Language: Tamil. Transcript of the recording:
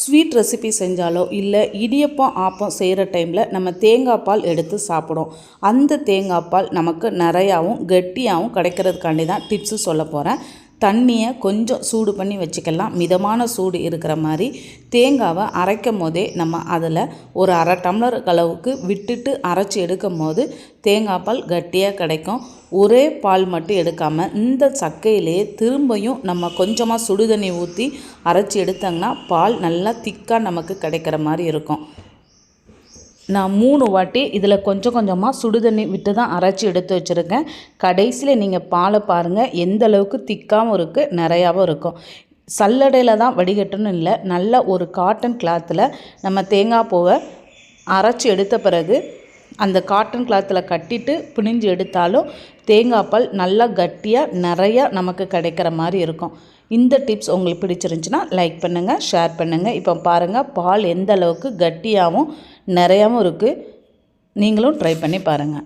ஸ்வீட் ரெசிபி செஞ்சாலோ இல்லை இடியப்பம் ஆப்பம் செய்கிற டைமில் நம்ம தேங்காய் பால் எடுத்து சாப்பிடும். அந்த தேங்காய் பால் நமக்கு நிறையாவும் கெட்டியாகவும் கிடைக்கிறதுக்காண்டி தான் டிப்ஸு சொல்ல போகிறேன். தண்ணியை கொஞ்சம் சூடு பண்ணி வச்சுக்கலாம். மிதமான சூடு இருக்கிற மாதிரி தேங்காவை அரைக்கும் போதே நம்ம அதில் ஒரு அரை டம்ளர் அளவுக்கு விட்டுட்டு அரைச்சி எடுக்கும் போது தேங்காய் பால் கட்டியாக கிடைக்கும். ஒரே பால் மட்டும் எடுக்காமல் இந்த சக்கையிலேயே திரும்பியும் நம்ம கொஞ்சமாக சுடுதண்ணி ஊற்றி அரைச்சி எடுத்தோங்கன்னா பால் நல்லா திக்காக நமக்கு கிடைக்கிற மாதிரி இருக்கும். நான் 3 வாட்டி இதில் கொஞ்சம் கொஞ்சமாக சுடுதண்ணி விட்டு தான் அரைச்சி எடுத்து வச்சுருக்கேன். கடைசியில் நீங்கள் பாலை பாருங்கள், எந்த அளவுக்கு திக்காகவும் இருக்குது, நிறையாவும் இருக்கும். சல்லடையில் தான் வடிகட்டணும் இல்லை, நல்ல ஒரு காட்டன் கிளாத்தில் நம்ம தேங்காய் பூவை அரைச்சி எடுத்த பிறகு அந்த காட்டன் கிளாத்தில் கட்டிட்டு பிழிஞ்சு எடுத்தாலும் தேங்காய் பால் நல்லா கட்டியாக நிறையா நமக்கு கிடைக்கிற மாதிரி இருக்கும். இந்த டிப்ஸ் உங்களுக்கு பிடிச்சிருந்துச்சுன்னா லைக் பண்ணுங்கள், ஷேர் பண்ணுங்கள். இப்போ பாருங்கள் பால் எந்த அளவுக்கு கட்டியாகவும் நிறையாவும் இருக்குது. நீங்களும் ட்ரை பண்ணி பாருங்கள்.